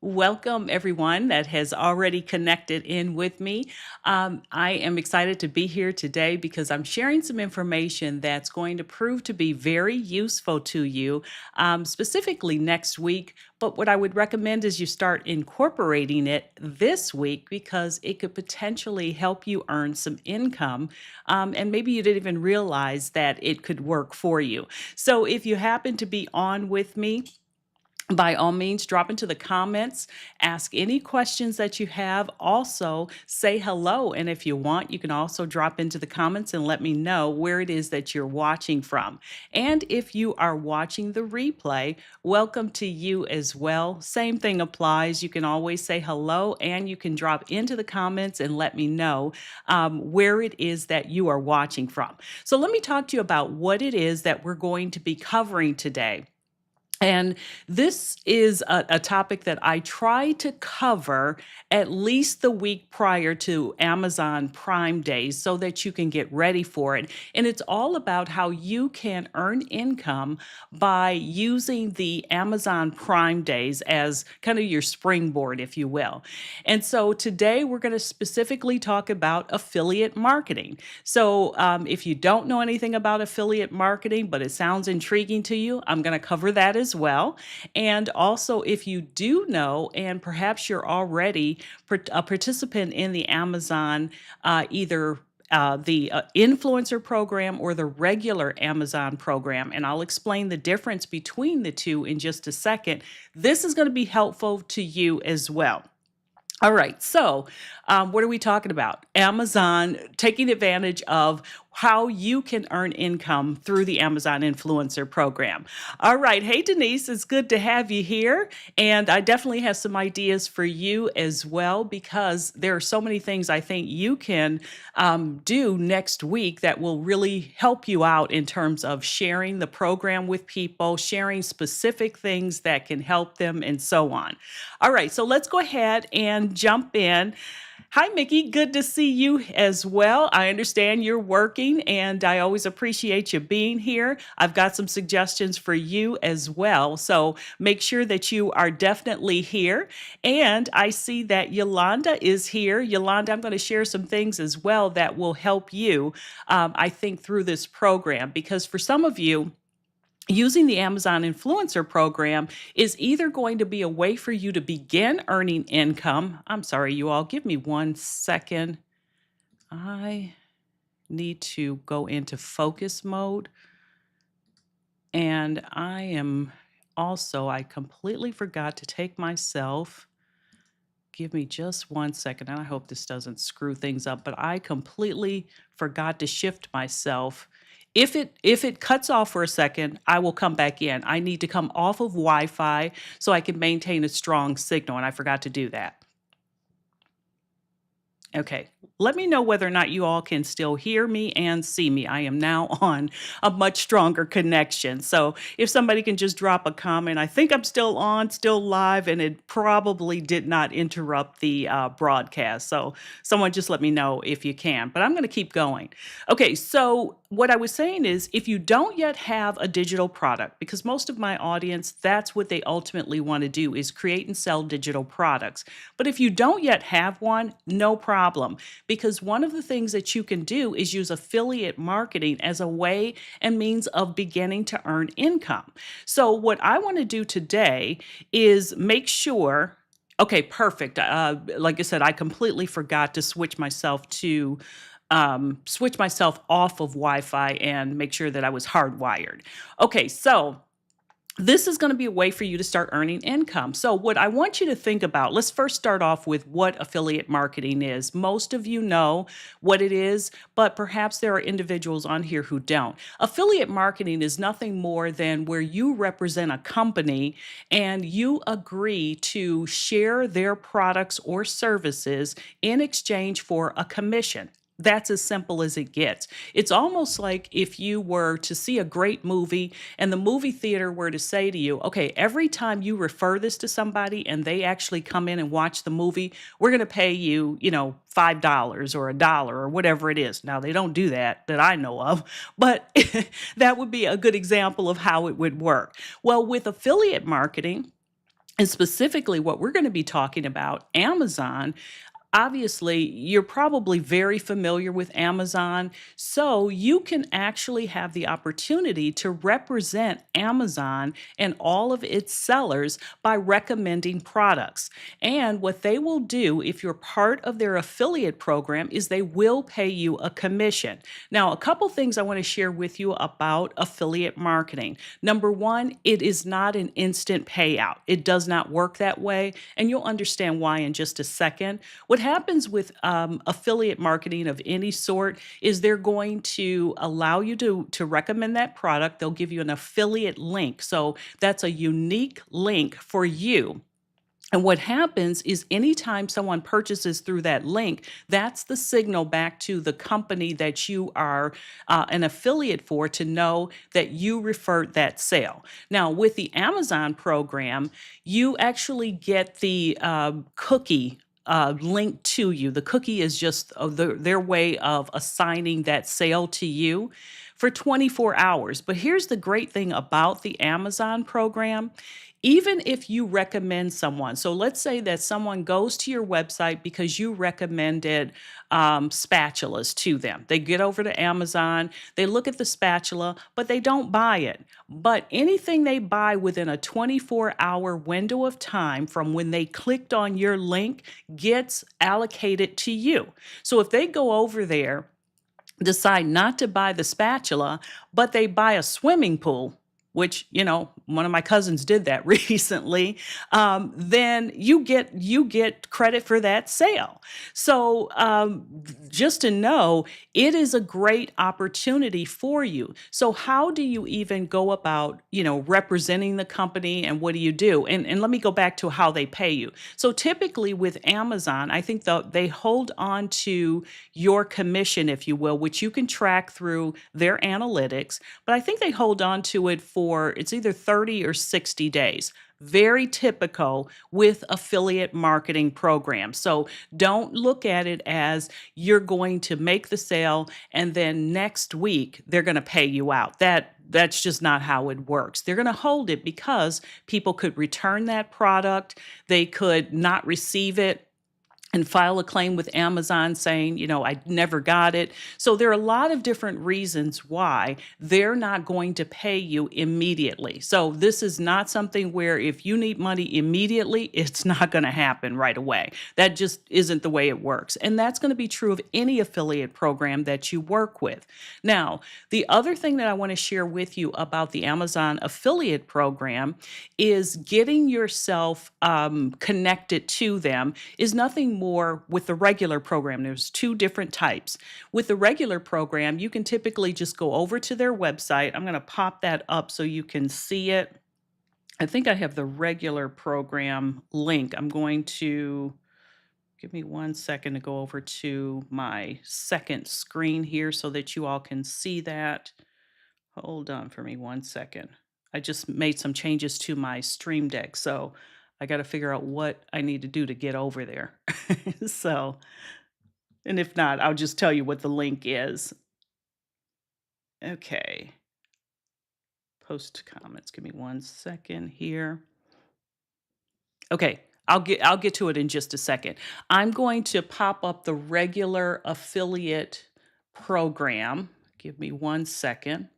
Welcome, everyone that has already connected in with me. I am excited to be here today because I'm sharing some information that's going to prove to be very useful to you, specifically next week. But what I would recommend is you start incorporating it this week because it could potentially help you earn some income. And maybe you didn't even realize that it could work for you. So if you happen to be on with me, by all means, drop into the comments, ask any questions that you have. Also, say hello. And if you want, you can also drop into the comments and let me know where it is that you're watching from. And if you are watching the replay, welcome to you as well. Same thing applies. You can always say hello and you can drop into the comments and let me know where it is that you are watching from. So, let me talk to you about what it is that we're going to be covering today. And this is a topic that I try to cover at least the week prior to Amazon Prime Day so that you can get ready for it. And it's all about how you can earn income by using the Amazon Prime Days as kind of your springboard, if you will. And so today we're going to specifically talk about affiliate marketing. So if you don't know anything about affiliate marketing, but it sounds intriguing to you, I'm going to cover that as well. And also, if you do know, and perhaps you're already a participant in the Amazon, either the influencer program or the regular Amazon program. And I'll explain the difference between the two in just a second. This is going to be helpful to you as well. All right, so what are we talking about? Amazon taking advantage of how you can earn income through the Amazon Influencer Program. All right, hey Denise, it's good to have you here. And I definitely have some ideas for you as well because there are so many things I think you can do next week that will really help you out in terms of sharing the program with people, sharing specific things that can help them, and so on. All right, so let's go ahead and jump in. Hi, Mickey. Good to see you as well. I understand you're working, and I always appreciate you being here. I've got some suggestions for you as well. So make sure that you are definitely here. And I see that Yolanda is here. Yolanda, I'm going to share some things as well that will help you, I think, through this program, because for some of you, using the Amazon Influencer Program is either going to be a way for you to begin earning income. I'm sorry, you all, give me 1 second. I need to go into focus mode. And I completely forgot to take myself. Give me just 1 second. And I hope this doesn't screw things up, but I completely forgot to shift myself. If it cuts off for a second, I will come back in. I need to come off of Wi-Fi so I can maintain a strong signal, and I forgot to do that. Okay, let me know whether or not you all can still hear me and see me. I am now on a much stronger connection. So if somebody can just drop a comment, I think I'm still on, still live, and it probably did not interrupt the broadcast. So someone just let me know if you can, but I'm going to keep going. Okay, so what I was saying is if you don't yet have a digital product, because most of my audience, that's what they ultimately want to do is create and sell digital products. But if you don't yet have one, no problem, because one of the things that you can do is use affiliate marketing as a way and means of beginning to earn income. So what I want to do today is make sure. Okay, perfect. Like I said, I completely forgot to switch myself off of Wi-Fi and make sure that I was hardwired. Okay, so this is going to be a way for you to start earning income. So, what I want you to think about, let's first start off with what affiliate marketing is. Most of you know what it is, but perhaps there are individuals on here who don't. Affiliate marketing is nothing more than where you represent a company and you agree to share their products or services in exchange for a commission. That's as simple as it gets. It's almost like if you were to see a great movie and the movie theater were to say to you, okay, every time you refer this to somebody and they actually come in and watch the movie, we're going to pay you, $5 or $1 or whatever it is. Now, they don't do that I know of, but that would be a good example of how it would work. Well, with affiliate marketing, And specifically, what we're going to be talking about, Amazon. Obviously, you're probably very familiar with Amazon, so you can actually have the opportunity to represent Amazon and all of its sellers by recommending products. And what they will do, if you're part of their affiliate program, is they will pay you a commission. Now, a couple things I want to share with you about affiliate marketing. Number one, it is not an instant payout, it does not work that way. And you'll understand why in just a second. What happens with affiliate marketing of any sort is they're going to allow you to recommend that product. They'll give you an affiliate link. So that's a unique link for you. And what happens is anytime someone purchases through that link, that's the signal back to the company that you are an affiliate for to know that you referred that sale. Now, with the Amazon program, you actually get the cookie link to you. The cookie is just their way of assigning that sale to you for 24 hours. But here's the great thing about the Amazon program. Even if you recommend someone, so let's say that someone goes to your website because you recommended spatulas to them. They get over to Amazon, they look at the spatula, but they don't buy it. But anything they buy within a 24-hour window of time from when they clicked on your link gets allocated to you. So if they go over there, decide not to buy the spatula, but they buy a swimming pool, which, one of my cousins did that recently, then you get credit for that sale. So just to know, it is a great opportunity for you. So how do you even go about, representing the company, and what do you do? And let me go back to how they pay you. So typically with Amazon, I think they hold on to your commission, if you will, which you can track through their analytics. But I think they hold on to it for it's either 30 or 60 days. Very typical with affiliate marketing programs. So don't look at it as you're going to make the sale and then next week they're going to pay you out. That's just not how it works. They're going to hold it because people could return that product, they could not receive it and file a claim with Amazon saying, I never got it. So there are a lot of different reasons why they're not going to pay you immediately. So this is not something where if you need money immediately, it's not going to happen right away. That just isn't the way it works. And that's going to be true of any affiliate program that you work with. Now, the other thing that I want to share with you about the Amazon affiliate program is getting yourself connected to them is nothing more with the regular program. There's two different types. With the regular program, you can typically just go over to their website. I'm going to pop that up so you can see it. I think I have the regular program link. I'm going to give me 1 second to go over to my second screen here so that you all can see that. Hold on for me 1 second. I just made some changes to my Stream Deck, so I got to figure out what I need to do to get over there. So, and if not, I'll just tell you what the link is. Okay. Post comments. Give me 1 second here. Okay. I'll get to it in just a second. I'm going to pop up the regular affiliate program. Give me 1 second.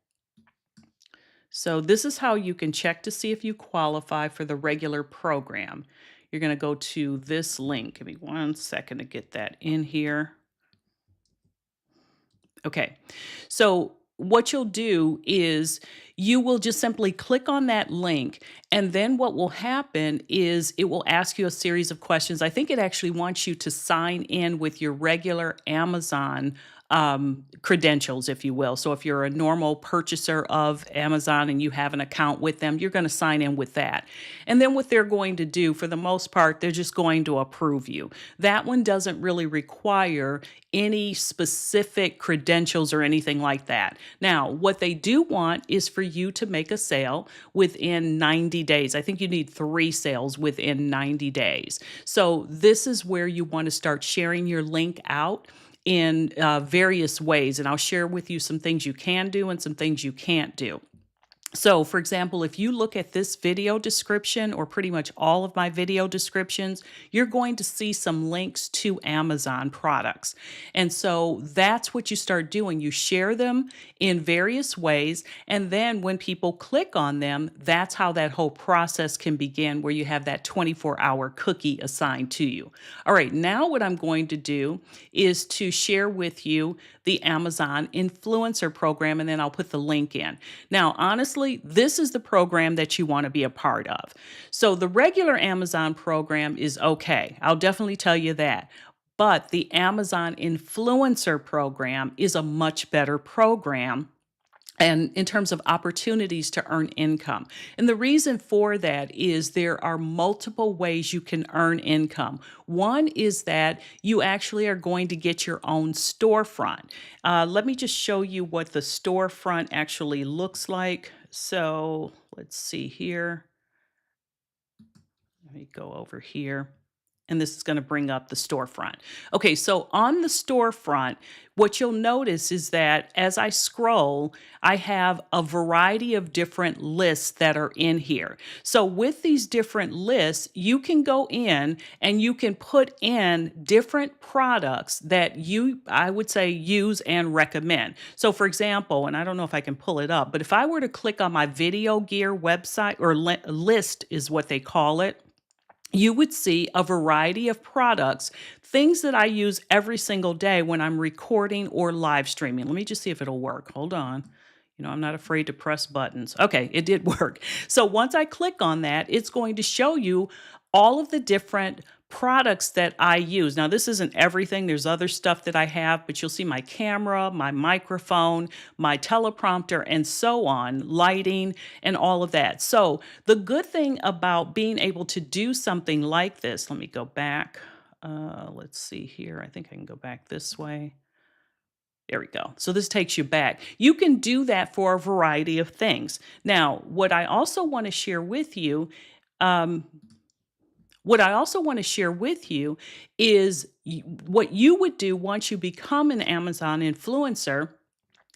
So this is how you can check to see if you qualify for the regular program. You're going to go to this link. Give me 1 second to get that in here. Okay, so what you'll do is you will just simply click on that link, and then what will happen is it will ask you a series of questions. I think it actually wants you to sign in with your regular Amazon credentials, if you will. So if you're a normal purchaser of Amazon and you have an account with them, you're going to sign in with that. And then what they're going to do, for the most part, they're just going to approve you. That one doesn't really require any specific credentials or anything like that. Now, what they do want is for you to make a sale within 90 days. I think you need 3 sales within 90 days. So this is where you want to start sharing your link out in various ways. And I'll share with you some things you can do and some things you can't do. So, for example, if you look at this video description or pretty much all of my video descriptions, you're going to see some links to Amazon products. And so that's what you start doing. You share them in various ways. And then when people click on them, that's how that whole process can begin, where you have that 24-hour cookie assigned to you. All right, now what I'm going to do is to share with you the Amazon Influencer Program, and then I'll put the link in. Now, honestly, this is the program that you want to be a part of. So the regular Amazon program is okay. I'll definitely tell you that. But the Amazon Influencer Program is a much better program, and in terms of opportunities to earn income. And the reason for that is there are multiple ways you can earn income. One is that you actually are going to get your own storefront. Let me just show you what the storefront actually looks like. So let's see here. Let me go over here. And this is going to bring up the storefront. Okay, so on the storefront, what you'll notice is that as I scroll, I have a variety of different lists that are in here. So with these different lists, you can go in and you can put in different products that you, I would say, use and recommend. So for example, and I don't know if I can pull it up, but if I were to click on my Video Gear website, or list is what they call it, you would see a variety of products, things that I use every single day when I'm recording or live streaming. Let me just see if it'll work. Hold on. You know, I'm not afraid to press buttons. Okay, it did work. So once I click on that, it's going to show you all of the different products that I use. Now, this isn't everything. There's other stuff that I have, but you'll see my camera, my microphone, my teleprompter, and so on, lighting, and all of that. So the good thing about being able to do something like this, let me go back. Let's see here. I think I can go back this way. There we go. So this takes you back. You can do that for a variety of things. Now, what I also want to share with you, um, is what you would do once you become an Amazon influencer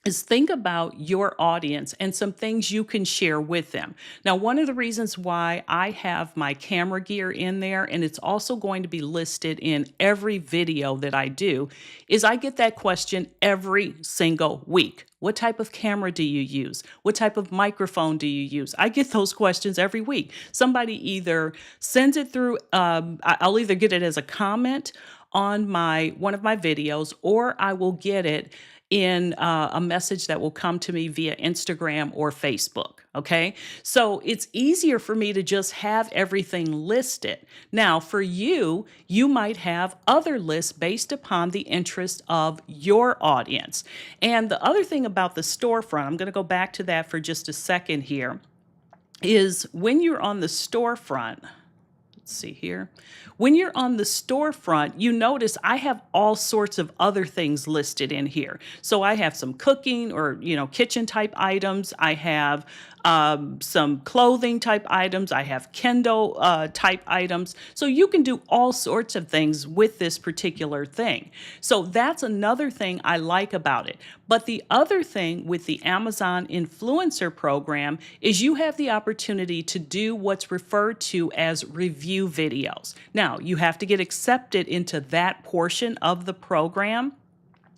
is think about your audience and some things you can share with them. Now, one of the reasons why I have my camera gear in there, and it's also going to be listed in every video that I do, is I get that question every single week. What type of camera do you use? What type of microphone do you use? I get those questions every week. Somebody either sends it through, I'll either get it as a comment on one of my videos, or I will get it in a message that will come to me via Instagram or Facebook. Okay. So it's easier for me to just have everything listed. Now, for you, you might have other lists based upon the interest of your audience. And the other thing about the storefront, I'm going to go back to that for just a second here, is when you're on the storefront, let's see here. When you're on the storefront, you notice I have all sorts of other things listed in here. So I have some cooking or, kitchen type items. I have some clothing type items. I have Kindle type items. So you can do all sorts of things with this particular thing. So that's another thing I like about it. But the other thing with the Amazon Influencer Program is you have the opportunity to do what's referred to as review videos. Now, you have to get accepted into that portion of the program.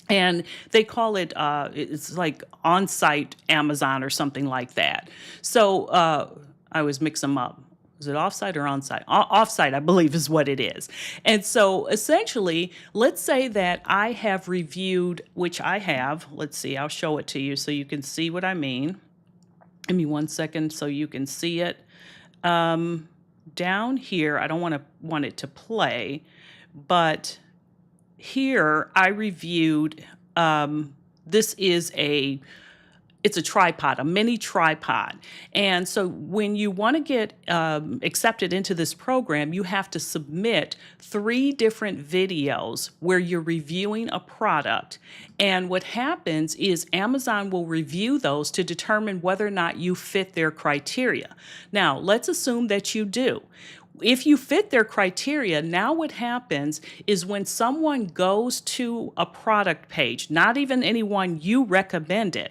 And they call it, it's like on-site Amazon or something like that. So I always mix them up. Is it off-site or on-site? Off-site, I believe, is what it is. And so essentially, let's say that I have reviewed, which I have. Let's see, I'll show it to you so you can see what I mean. Give me 1 second so you can see it. Down here, I don't want it to play, but here I reviewed, this is it's a tripod, a mini tripod. And so when you want to get accepted into this program, you have to submit 3 different videos where you're reviewing a product. And what happens is Amazon will review those to determine whether or not you fit their criteria. Now, let's assume that you do. If you fit their criteria, now what happens is when someone goes to a product page, not even anyone you recommended,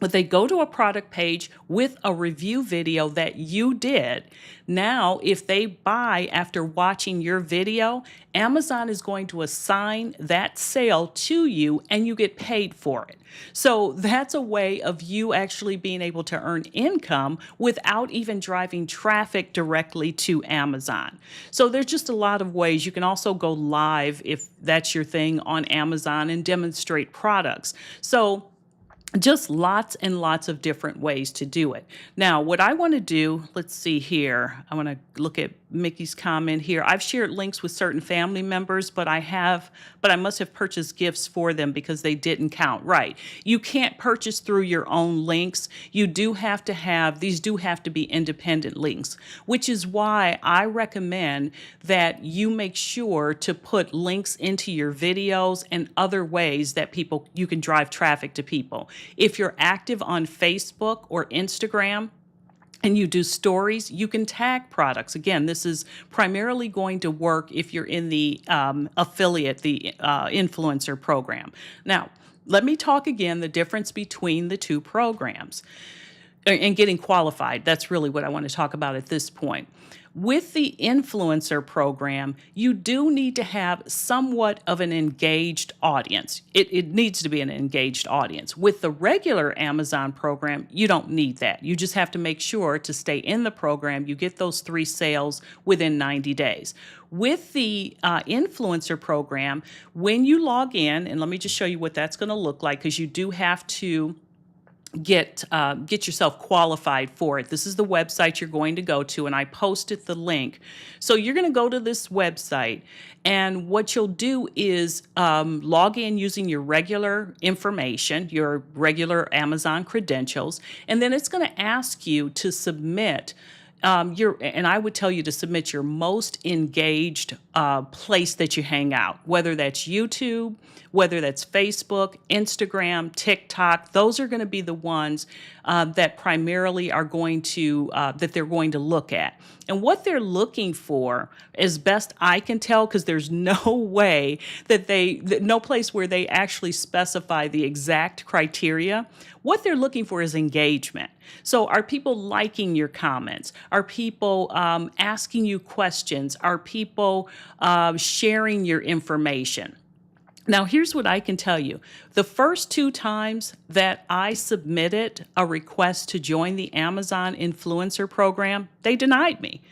But they go to a product page with a review video that you did. Now, if they buy after watching your video, Amazon is going to assign that sale to you and you get paid for it. So that's a way of you actually being able to earn income without even driving traffic directly to Amazon. So there's just a lot of ways. You can also go live if that's your thing on Amazon and demonstrate products. So just lots and lots of different ways to do it. Now, what I want to do, let's see here. I want to look at Mickey's comment here. I've shared links with certain family members, but I must have purchased gifts for them because they didn't count. Right. You can't purchase through your own links. These do have to be independent links, which is why I recommend that you make sure to put links into your videos and other ways that you can drive traffic to people. If you're active on Facebook or Instagram, and you do stories, you can tag products. Again, this is primarily going to work if you're in the affiliate, the influencer program. Now, let me talk again the difference between the two programs and getting qualified. That's really what I want to talk about at this point. With the influencer program, you do need to have somewhat of an engaged audience. It needs to be an engaged audience. With the regular Amazon program, you don't need that. You just have to make sure to stay in the program. You get those 3 sales within 90 days. With the influencer program, when you log in, and let me just show you what that's going to look like, because you do have to get yourself qualified for it. This is the website you're going to go to, and I posted the link. So you're going to go to this website, and what you'll do is log in using your regular information, your regular Amazon credentials, and then it's going to ask you to submit and I would tell you to submit your most engaged place that you hang out, whether that's YouTube, whether that's Facebook, Instagram, TikTok. Those are going to be the ones that primarily are going to, that they're going to look at. And what they're looking for, as best I can tell, because there's no way no place where they actually specify the exact criteria, what they're looking for is engagement. So are people liking your comments? Are people asking you questions? Are people sharing your information? Now, here's what I can tell you. The first 2 times that I submitted a request to join the Amazon influencer program, they denied me.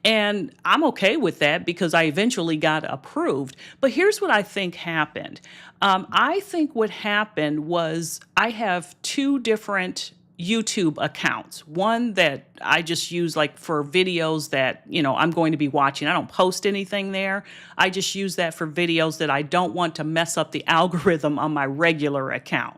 And I'm okay with that because I eventually got approved. But here's what I think happened. I think what happened was I have 2 different YouTube accounts. One that I just use like for videos that, I'm going to be watching. I don't post anything there. I just use that for videos that I don't want to mess up the algorithm on my regular account.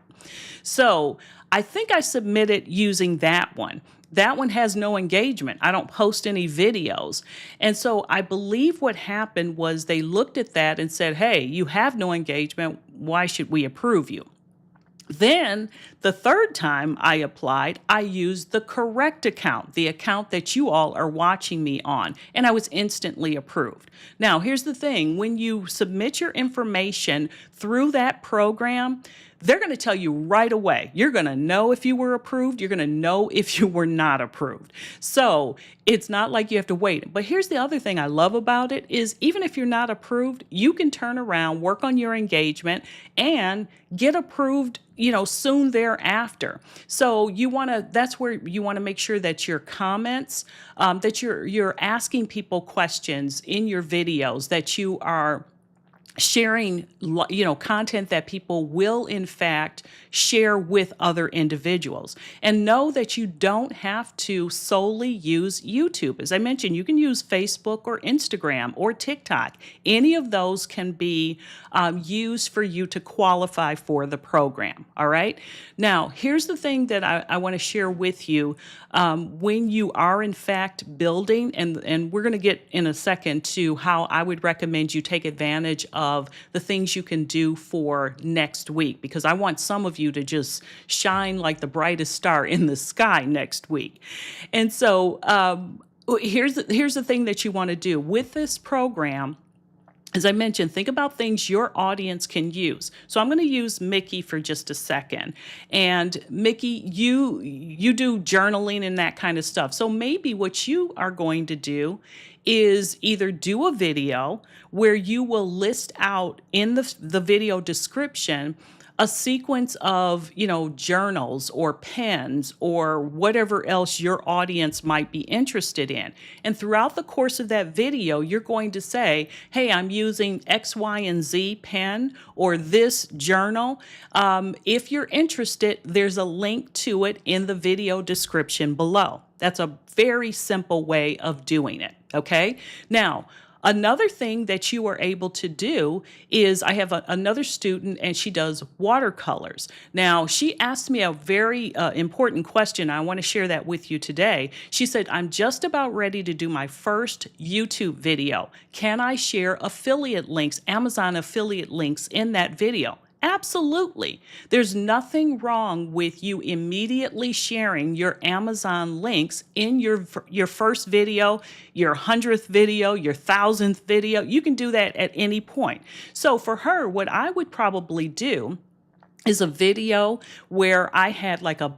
So I think I submitted using that one. That one has no engagement. I don't post any videos. And so I believe what happened was they looked at that and said, hey, you have no engagement. Why should we approve you? Then the 3rd time I applied, I used the correct account, the account that you all are watching me on, and I was instantly approved. Now, here's the thing. When you submit your information through that program, they're going to tell you right away. You're going to know if you were approved. You're going to know if you were not approved. So it's not like you have to wait. But here's the other thing I love about it is even if you're not approved, you can turn around, work on your engagement, and get approved, soon thereafter. So that's where you want to make sure that your comments, that you're asking people questions in your videos, that you are sharing, content that people will in fact share with other individuals. And know that you don't have to solely use YouTube. As I mentioned, you can use Facebook or Instagram or TikTok. Any of those can be used for you to qualify for the program. All right. Now, here's the thing that I want to share with you. When you are in fact building, and we're going to get in a second to how I would recommend you take advantage of the things you can do for next week, because I want some of you to just shine like the brightest star in the sky next week. And so here's the thing that you want to do with this program as I mentioned, think about things your audience can use. So I'm going to use Mickey for just a second. And Mickey, you do journaling and that kind of stuff. So maybe what you are going to do is either do a video where you will list out in the video description a sequence of, journals or pens or whatever else your audience might be interested in. And throughout the course of that video, you're going to say, hey, I'm using X, Y, and Z pen or this journal. If you're interested, there's a link to it in the video description below. That's a very simple way of doing it. Okay. Now, another thing that you are able to do is I have another student and she does watercolors. Now, she asked me a very important question. I want to share that with you today. She said, I'm just about ready to do my first YouTube video. Can I share affiliate links, Amazon affiliate links in that video? Absolutely. There's nothing wrong with you immediately sharing your Amazon links in your first video, your 100th video, your 1,000th video. You can do that at any point. So for her, what I would probably do is a video where I had like a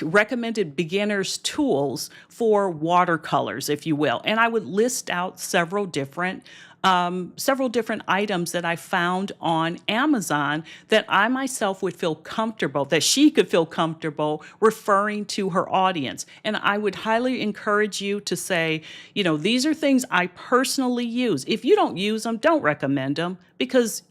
recommended beginners tools for watercolors, if you will. And I would list out several different items that I found on Amazon that I myself would feel comfortable, that she could feel comfortable referring to her audience. And I would highly encourage you to say, these are things I personally use. If you don't use them, don't recommend them because,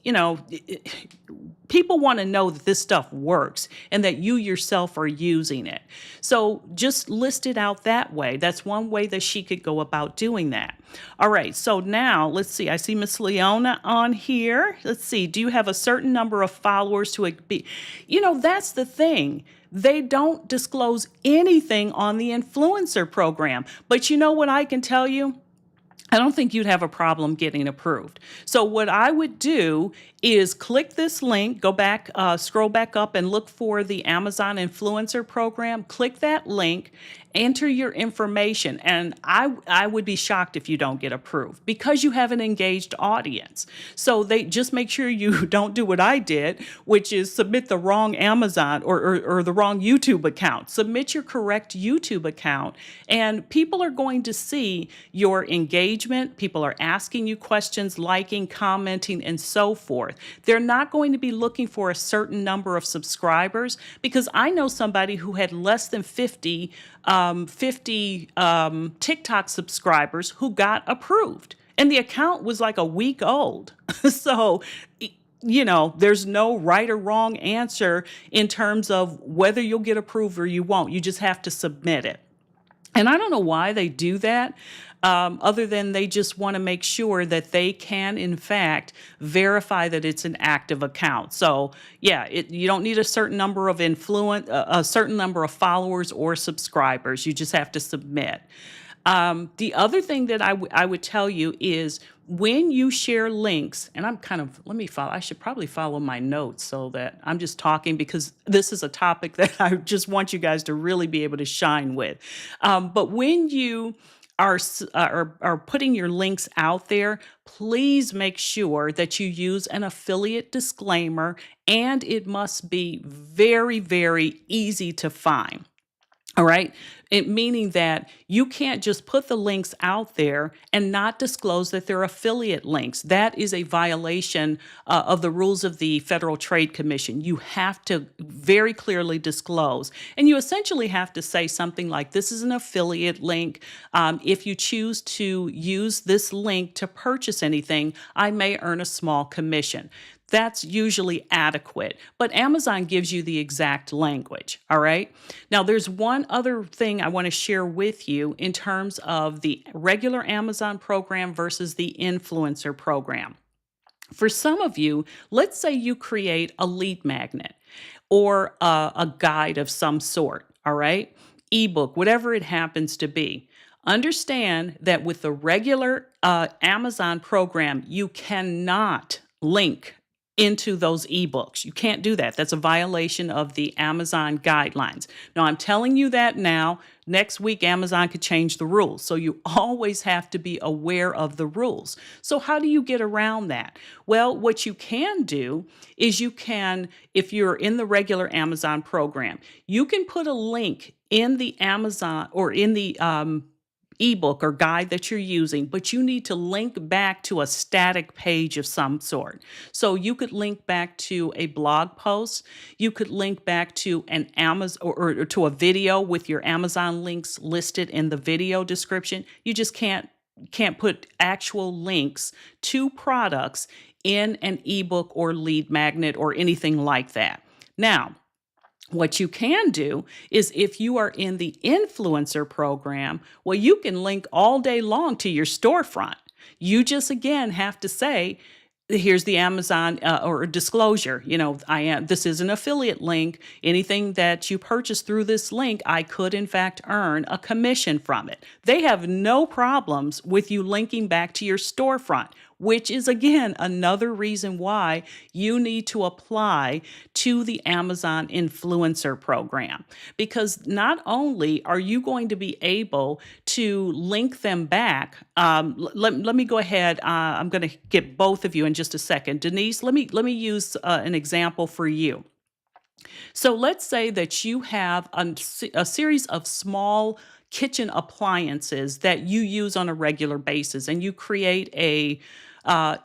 people want to know that this stuff works and that you yourself are using it. So just list it out that way. That's one way that she could go about doing that. All right, so now let's see. I see Miss Leona on here. Let's see. Do you have a certain number of followers to be? That's the thing. They don't disclose anything on the influencer program. But you know what I can tell you? I don't think you'd have a problem getting approved. So what I would do is click this link, go back, scroll back up and look for the Amazon Influencer Program. Click that link, enter your information, and I would be shocked if you don't get approved because you have an engaged audience. So they just make sure you don't do what I did, which is submit the wrong Amazon or the wrong YouTube account. Submit your correct YouTube account, and people are going to see your engagement. People are asking you questions, liking, commenting, and so forth. They're not going to be looking for a certain number of subscribers because I know somebody who had less than 50 TikTok subscribers who got approved. And the account was like a week old. So, there's no right or wrong answer in terms of whether you'll get approved or you won't. You just have to submit it. And I don't know why they do that, other than they just want to make sure that they can, in fact, verify that it's an active account. So, yeah, you don't need a certain number of a certain number of followers or subscribers. You just have to submit. The other thing that I would tell you is when you share links, and I should probably follow my notes so that I'm just talking because this is a topic that I just want you guys to really be able to shine with. But when you are putting your links out there, please make sure that you use an affiliate disclaimer, and it must be very, very easy to find. All right. Meaning that you can't just put the links out there and not disclose that they're affiliate links. That is a violation of the rules of the Federal Trade Commission. You have to very clearly disclose. And you essentially have to say something like, this is an affiliate link. If you choose to use this link to purchase anything, I may earn a small commission. That's usually adequate, but Amazon gives you the exact language, all right? Now, there's one other thing I want to share with you in terms of the regular Amazon program versus the influencer program. For some of you, let's say you create a lead magnet or a guide of some sort, all right? Ebook, whatever it happens to be. Understand that with the regular Amazon program, you cannot link into those ebooks. You can't do that. That's a violation of the Amazon guidelines. Now, I'm telling you that now. Next week, Amazon could change the rules. So you always have to be aware of the rules. So, how do you get around that? Well, what you can do is you can, if you're in the regular Amazon program, you can put a link in the Amazon or in the ebook or guide that you're using, but you need to link back to a static page of some sort. So you could link back to a blog post, you could link back to an Amazon or to a video with your Amazon links listed in the video description. You just can't put actual links to products in an ebook or lead magnet or anything like that. Now, what you can do is if you are in the influencer program, well, you can link all day long to your storefront. You just again have to say, here's the Amazon or disclosure. I am. This is an affiliate link. Anything that you purchase through this link, I could in fact earn a commission from it. They have no problems with you linking back to your storefront, which is again another reason why you need to apply to the Amazon influencer program. Because not only are you going to be able to link them back, let me go ahead. I'm going to get both of you in just a second. Denise, let me use an example for you. So let's say that you have a series of small kitchen appliances that you use on a regular basis, and you create a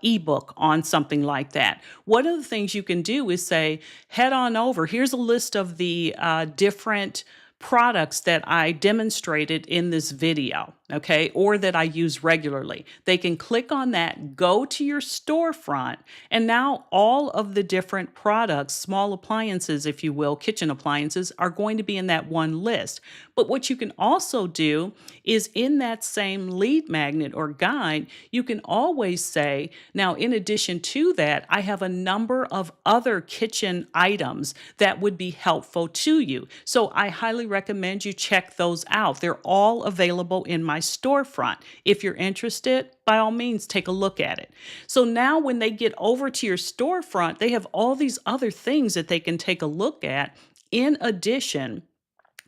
ebook on something like that. One of the things you can do is say, head on over. Here's a list of the different products that I demonstrated in this video, okay, or that I use regularly. They can click on that, go to your storefront, and now all of the different products, small appliances, if you will, kitchen appliances, are going to be in that one list. But what you can also do is in that same lead magnet or guide, you can always say, now, in addition to that, I have a number of other kitchen items that would be helpful to you. So I highly recommend you check those out. They're all available in my storefront. If you're interested, by all means, take a look at it. So now when they get over to your storefront, they have all these other things that they can take a look at in addition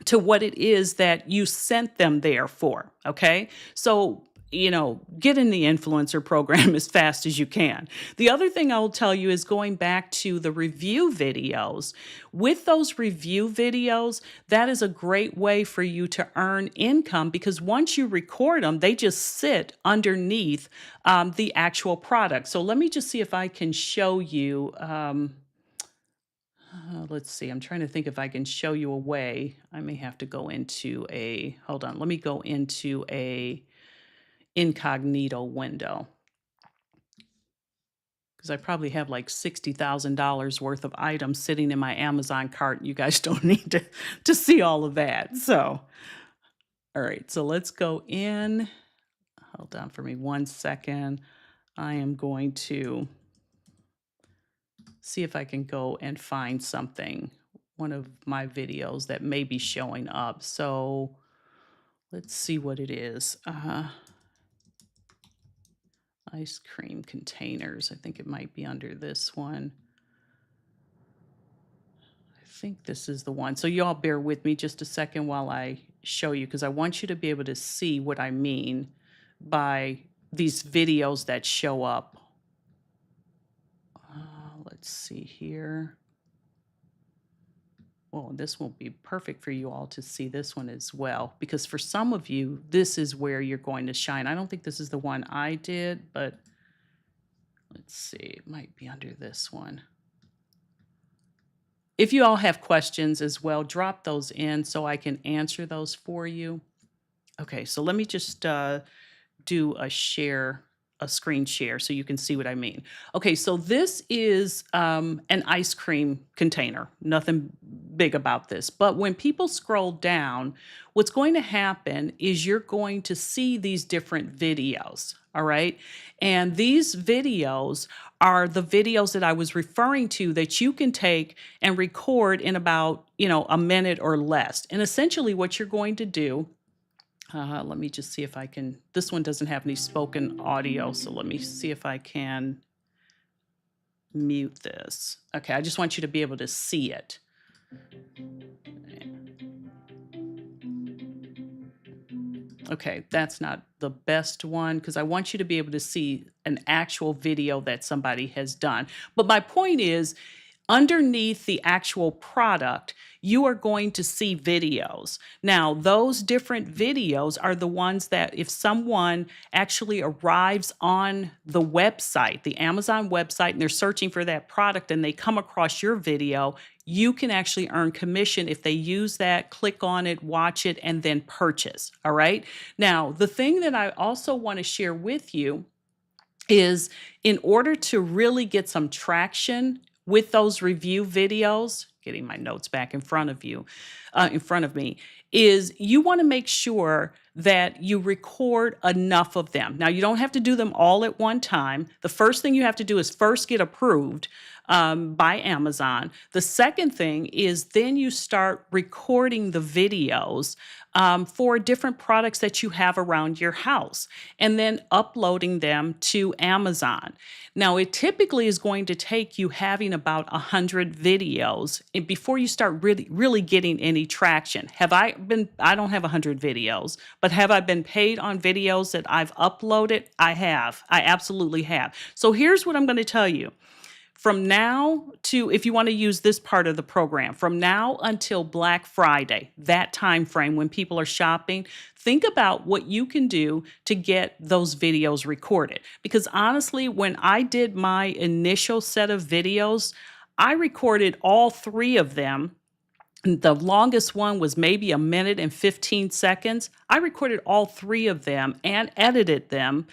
to what it is that you sent them there for. Okay. So, get in the influencer program as fast as you can. The other thing I will tell you is going back to the review videos. With those review videos, that is a great way for you to earn income because once you record them, they just sit underneath the actual product. So let me just see if I can show you. Let's see. I'm trying to think if I can show you a way. I may have to go into hold on. Let me go into a incognito window because I probably have like $60,000 worth of items sitting in my Amazon cart. And you guys don't need to see all of that. So, all right. So let's go in. Hold on for me 1 second. I am going to see if I can go and find something, one of my videos that may be showing up. So let's see what it is. Ice cream containers. I think it might be under this one. I think this is the one. So y'all bear with me just a second while I show you because I want you to be able to see what I mean by these videos that show up. Let's see here. Well, this won't be perfect for you all to see this one as well, because for some of you, this is where you're going to shine. I don't think this is the one I did, but let's see, it might be under this one. If you all have questions as well, drop those in so I can answer those for you. Okay, so let me just do a screen share so you can see what I mean. Okay, so this is an ice cream container. Nothing big about this. But when people scroll down, what's going to happen is you're going to see these different videos. All right. And these videos are the videos that I was referring to that you can take and record in about, a minute or less. And essentially what you're going to do, let me just see if I can. This one doesn't have any spoken audio, so let me see if I can mute this. Okay, I just want you to be able to see it. Okay, that's not the best one because I want you to be able to see an actual video that somebody has done. But my point is, underneath the actual product, you are going to see videos. Now, those different videos are the ones that if someone actually arrives on the website, the Amazon website, and they're searching for that product and they come across your video, you can actually earn commission if they use that, click on it, watch it, and then purchase. All right. Now, the thing that I also want to share with you is in order to really get some traction with those review videos, getting my notes back in front of me, is you want to make sure that you record enough of them. Now, you don't have to do them all at one time. The first thing you have to do is first get approved by Amazon. The second thing is then you start recording the videos for different products that you have around your house and then uploading them to Amazon. Now, it typically is going to take you having about 100 videos before you start really getting any traction. I don't have 100 videos, but have I been paid on videos that I've uploaded? I have. I absolutely have. So here's what I'm going to tell you. From now to, if you want to use this part of the program, from now until Black Friday, that time frame when people are shopping, think about what you can do to get those videos recorded. Because honestly, when I did my initial set of videos, I recorded all 3 of them. The longest one was maybe a minute and 15 seconds. I recorded all 3 of them and edited them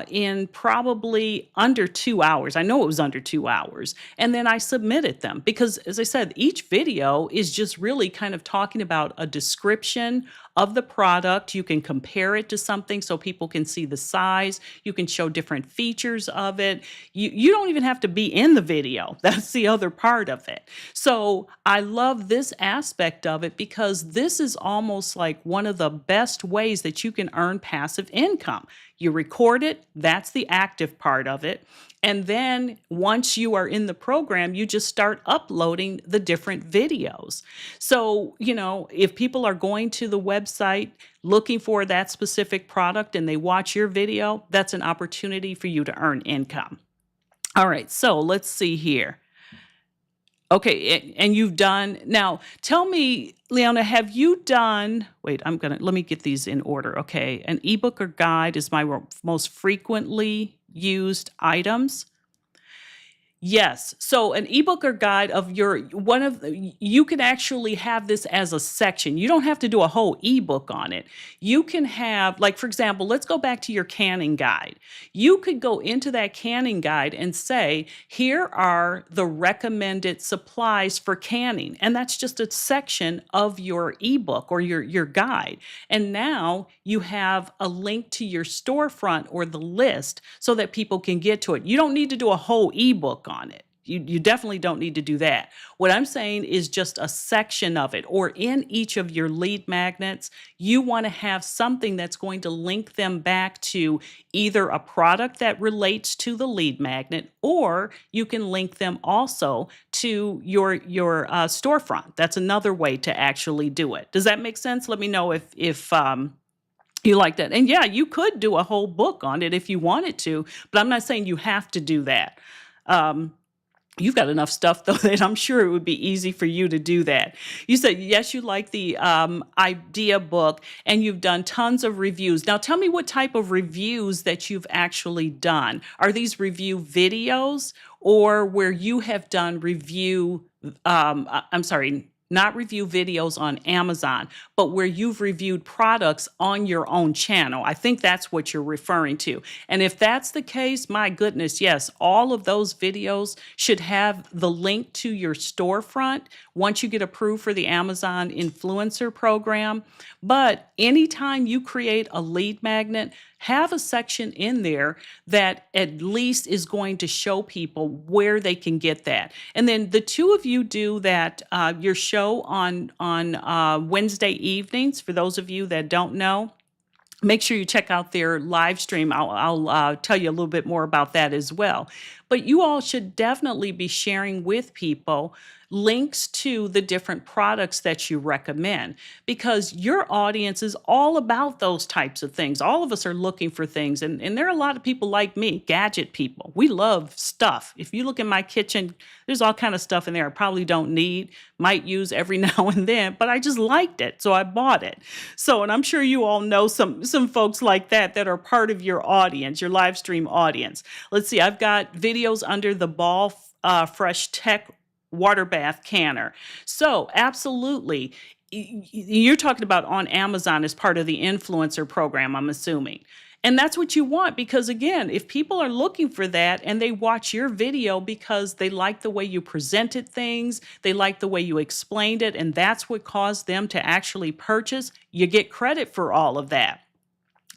in probably under 2 hours. I know it was under 2 hours. And then I submitted them because, as I said, each video is just really kind of talking about a description of the product. You can compare it to something so people can see the size. You can show different features of it. You don't even have to be in the video. That's the other part of it. So I love this aspect of it because this is almost like one of the best ways that you can earn passive income. You record it, that's the active part of it. And then once you are in the program, you just start uploading the different videos. So, if people are going to the website looking for that specific product and they watch your video, that's an opportunity for you to earn income. All right, so let's see here. Okay, and you've done, now tell me, Leona, have you done, wait, let me get these in order. Okay, an ebook or guide is my most frequently used items. Yes. So an ebook or guide of you can actually have this as a section. You don't have to do a whole ebook on it. You can have, like, for example, let's go back to your canning guide. You could go into that canning guide and say, here are the recommended supplies for canning. And that's just a section of your ebook or your guide. And now you have a link to your storefront or the list so that people can get to it. You don't need to do a whole ebook on it. You definitely don't need to do that. What I'm saying is just a section of it, or in each of your lead magnets, you want to have something that's going to link them back to either a product that relates to the lead magnet, or you can link them also to your storefront. That's another way to actually do it. Does that make sense? Let me know if you like that. And yeah, you could do a whole book on it if you wanted to, but I'm not saying you have to do that. You've got enough stuff, though, that I'm sure it would be easy for you to do that. You said, yes, you like the idea book, and you've done tons of reviews. Now, tell me what type of reviews that you've actually done. Are these review videos or where you have done not review videos on Amazon, but where you've reviewed products on your own channel? I think that's what you're referring to. And if that's the case, my goodness, yes, all of those videos should have the link to your storefront once you get approved for the Amazon Influencer Program. But anytime you create a lead magnet, have a section in there that at least is going to show people where they can get that. And then the 2 of you do that, your show on Wednesday evenings, for those of you that don't know. make sure you check out their live stream. I'll tell you a little bit more about that as well. But you all should definitely be sharing with people links to the different products that you recommend, because your audience is all about those types of things. All of us are looking for things, and there are a lot of people like me, gadget people. We love stuff. If you look in my kitchen, there's all kind of stuff in there I probably don't need, might use every now and then, but I just liked it, so I bought it. So, and I'm sure you all know some folks like that that are part of your audience, your live stream audience. Let's see, I've got videos under the Ball Fresh Tech water bath canner. So, absolutely. You're talking about on Amazon as part of the influencer program, I'm assuming. And that's what you want, because again, if people are looking for that and they watch your video because they like the way you presented things, they like the way you explained it, and that's what caused them to actually purchase, you get credit for all of that.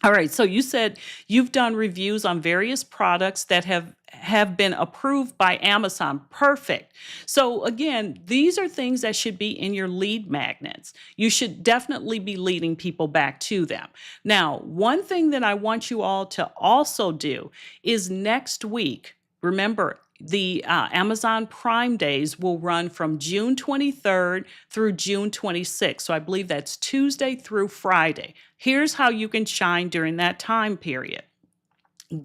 All right, so you said you've done reviews on various products that have been approved by Amazon. Perfect. So again, these are things that should be in your lead magnets. You should definitely be leading people back to them. Now, one thing that I want you all to also do is next week, remember, the Amazon Prime Days will run from June 23rd through June 26th. So I believe that's Tuesday through Friday. Here's how you can shine during that time period.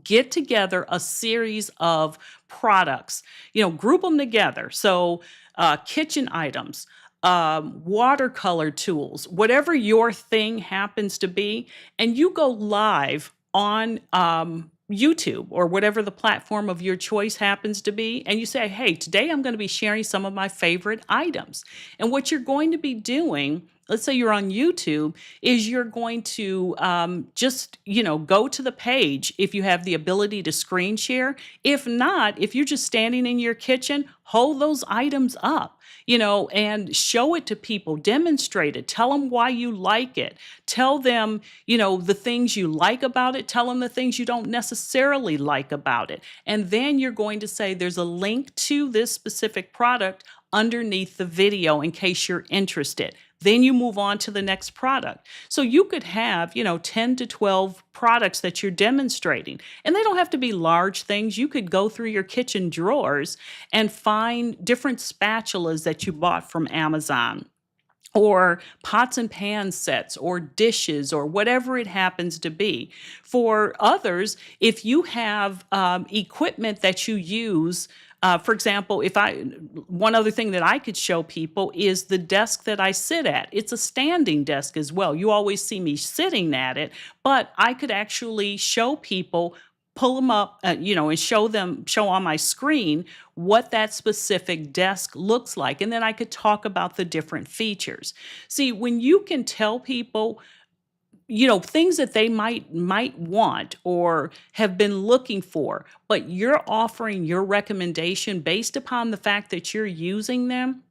Get together a series of products, group them together. So, kitchen items, watercolor tools, whatever your thing happens to be, and you go live on YouTube or whatever the platform of your choice happens to be, and you say, hey, today I'm going to be sharing some of my favorite items. And what you're going to be doing, let's say you're on YouTube, is you're going to just, go to the page if you have the ability to screen share. If not, if you're just standing in your kitchen, hold those items up, and show it to people, demonstrate it, tell them why you like it, tell them, the things you like about it, tell them the things you don't necessarily like about it. And then you're going to say there's a link to this specific product underneath the video in case you're interested. Then you move on to the next product. So you could have, 10 to 12 products that you're demonstrating. And they don't have to be large things. You could go through your kitchen drawers and find different spatulas that you bought from Amazon, or pots and pan sets, or dishes, or whatever it happens to be. For others, if you have equipment that you use, for example, one other thing that I could show people is the desk that I sit at. It's a standing desk as well. You always see me sitting at it, but I could actually show people, pull them up, and show on my screen what that specific desk looks like. And then I could talk about the different features. See, when you can tell people, things that they might want or have been looking for, but you're offering your recommendation based upon the fact that you're using them,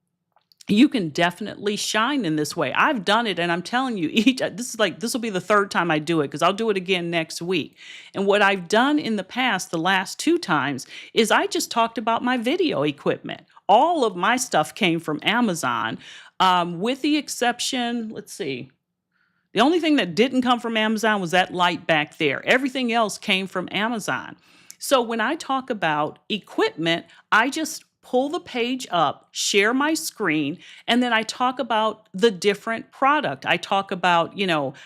you can definitely shine in this way. I've done it, and I'm telling you, this will be the third time I do it, because I'll do it again next week. And what I've done in the past, the last two times, is I just talked about my video equipment. All of my stuff came from Amazon, with the exception, let's see. The only thing that didn't come from Amazon was that light back there. Everything else came from Amazon. So when I talk about equipment, I just pull the page up, share my screen, and then I talk about the different product. I talk about,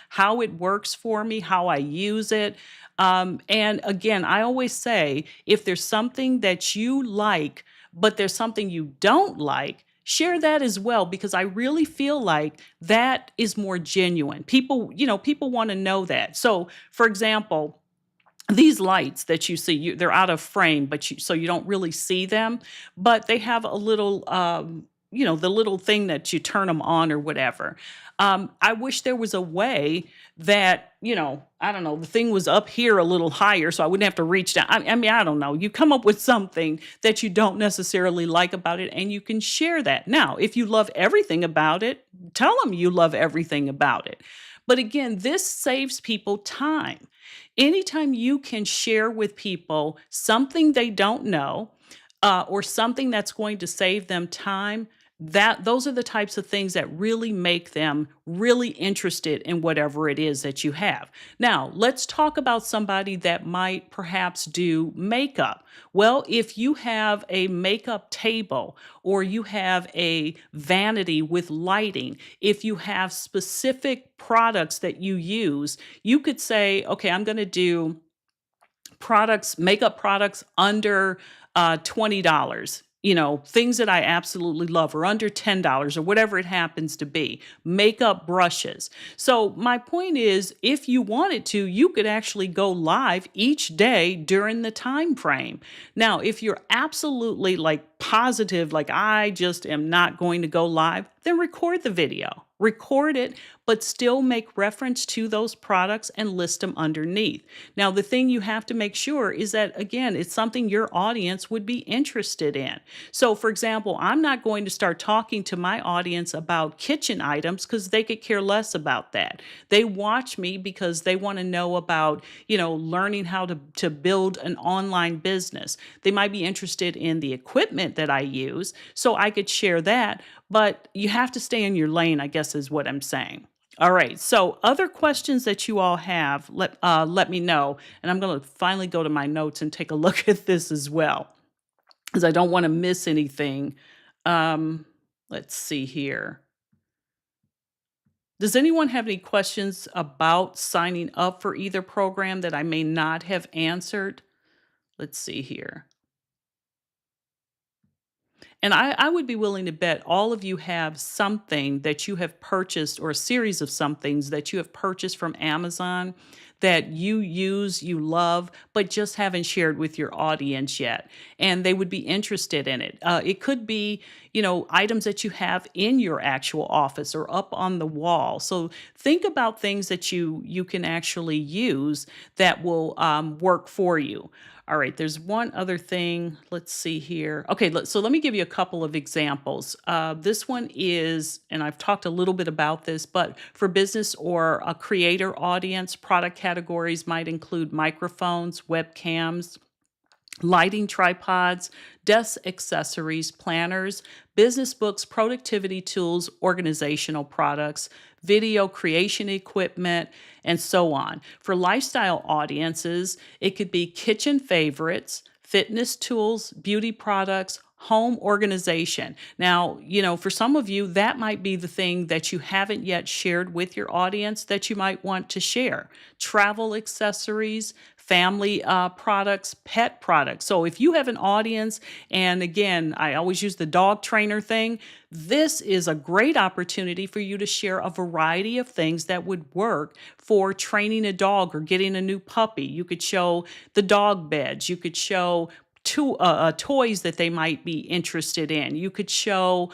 how it works for me, how I use it. And again, I always say, if there's something that you like, but there's something you don't like, share that as well, because I really feel like that is more genuine. People want to know that. So, for example, these lights that you see, they're out of frame, but so you don't really see them, but they have a little, the little thing that you turn them on or whatever. I wish there was a way that, I don't know, the thing was up here a little higher so I wouldn't have to reach down. I mean, I don't know. You come up with something that you don't necessarily like about it, and you can share that. Now, if you love everything about it, tell them you love everything about it. But again, this saves people time. Anytime you can share with people something they don't know, or something that's going to save them time, Those are the types of things that really make them really interested in whatever it is that you have. Now, let's talk about somebody that might perhaps do makeup. Well, if you have a makeup table or you have a vanity with lighting, if you have specific products that you use, you could say, okay, I'm going to do makeup products under $20. Things that I absolutely love, or under $10, or whatever it happens to be. Makeup brushes. So my point is, if you wanted to, you could actually go live each day during the time frame. Now, if you're absolutely like positive, like I just am not going to go live, then record the video. Record it, but still make reference to those products and list them underneath. Now, the thing you have to make sure is that, again, it's something your audience would be interested in. So, for example, I'm not going to start talking to my audience about kitchen items because they could care less about that. They watch me because they want to know about, learning how to build an online business. They might be interested in the equipment that I use, so I could share that, but you have to stay in your lane, I guess is what I'm saying. All right. So, other questions that you all have, let me know. And I'm going to finally go to my notes and take a look at this as well, because I don't want to miss anything. Let's see here. Does anyone have any questions about signing up for either program that I may not have answered? Let's see here. And I would be willing to bet all of you have something that you have purchased, or a series of somethings that you have purchased from Amazon that you use, you love, but just haven't shared with your audience yet. And they would be interested in it. It could be, items that you have in your actual office or up on the wall. So think about things that you can actually use that will work for you. All right, there's one other thing. Let's see here. Okay, so let me give you a couple of examples. This one is, and I've talked a little bit about this, but for business or a creator audience, product categories might include microphones, webcams, lighting tripods, desk accessories, planners, business books, productivity tools, organizational products, video creation equipment, and so on. For lifestyle audiences, it could be kitchen favorites, fitness tools, beauty products, home organization. Now, for some of you, that might be the thing that you haven't yet shared with your audience that you might want to share. Travel accessories, family products, pet products. So if you have an audience, and again, I always use the dog trainer thing, this is a great opportunity for you to share a variety of things that would work for training a dog or getting a new puppy. You could show the dog beds. You could show toys that they might be interested in. You could show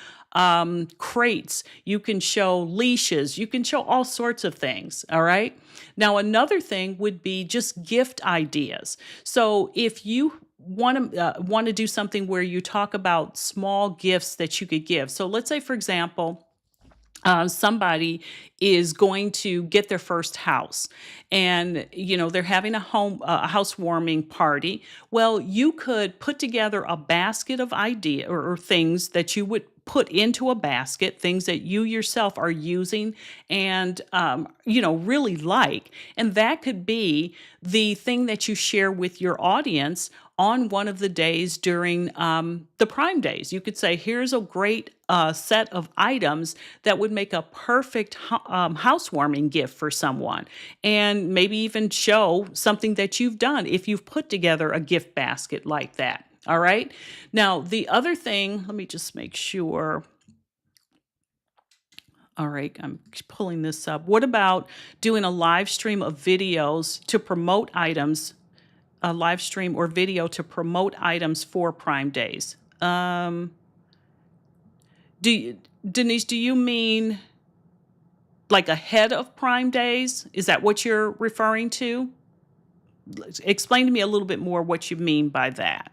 crates. You can show leashes. You can show all sorts of things. All right. Now, another thing would be just gift ideas. So if you want to do something where you talk about small gifts that you could give. So let's say, for example, somebody is going to get their first house, and they're having a housewarming party. Well, you could put together a basket of idea or things that you would put into a basket, things that you yourself are using and really like, and that could be the thing that you share with your audience on one of the days during the Prime Days. You could say, here's a great set of items that would make a perfect housewarming gift for someone. And maybe even show something that you've done if you've put together a gift basket like that. All right. Now, the other thing, let me just make sure. All right, I'm pulling this up. What about doing a live stream of videos to promote items, a live stream or video to promote items for Prime Days? Denise, do you mean like ahead of Prime Days? Is that what you're referring to? Explain to me a little bit more what you mean by that.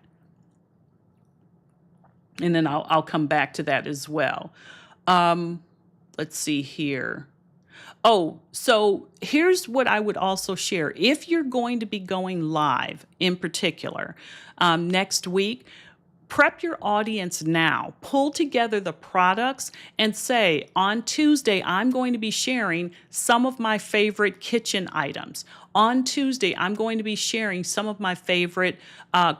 And then I'll come back to that as well. Let's see here. Oh, so here's what I would also share. If you're going to be going live in particular next week, Prep your audience now. Pull together the products and say, on Tuesday, I'm going to be sharing some of my favorite kitchen items. On Tuesday, I'm going to be sharing some of my favorite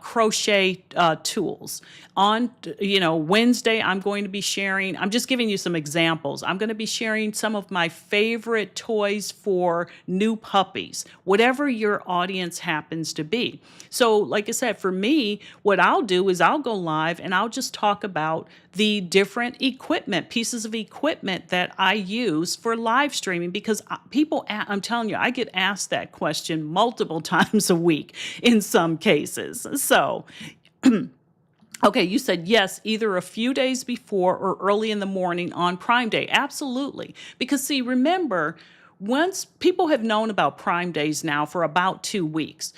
crochet tools. On Wednesday, I'm going to be sharing. I'm just giving you some examples. I'm going to be sharing some of my favorite toys for new puppies. Whatever your audience happens to be. So, like I said, for me, what I'll do is I'll go live and I'll just talk about the different pieces of equipment that I use for live streaming because I'm telling you, I get asked that question multiple times a week in some cases. So, okay, you said yes, either a few days before or early in the morning on Prime Day. Absolutely. Because, see, remember, once people have known about Prime Days now for about 2 weeks,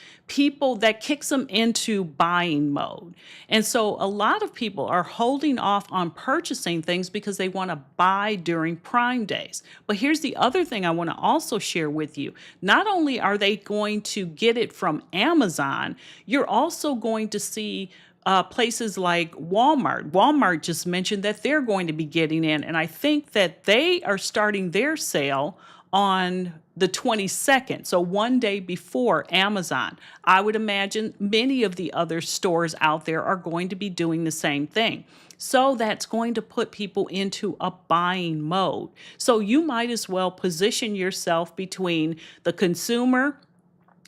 that kicks them into buying mode. And so a lot of people are holding off on purchasing things because they want to buy during Prime Days. But here's the other thing I want to also share with you. Not only are they going to get it from Amazon, you're also going to see places like Walmart. Walmart just mentioned that they're going to be getting in, and I think that they are starting their sale on the 22nd, so one day before Amazon. I would imagine many of the other stores out there are going to be doing the same thing. So that's going to put people into a buying mode. So you might as well position yourself between the consumer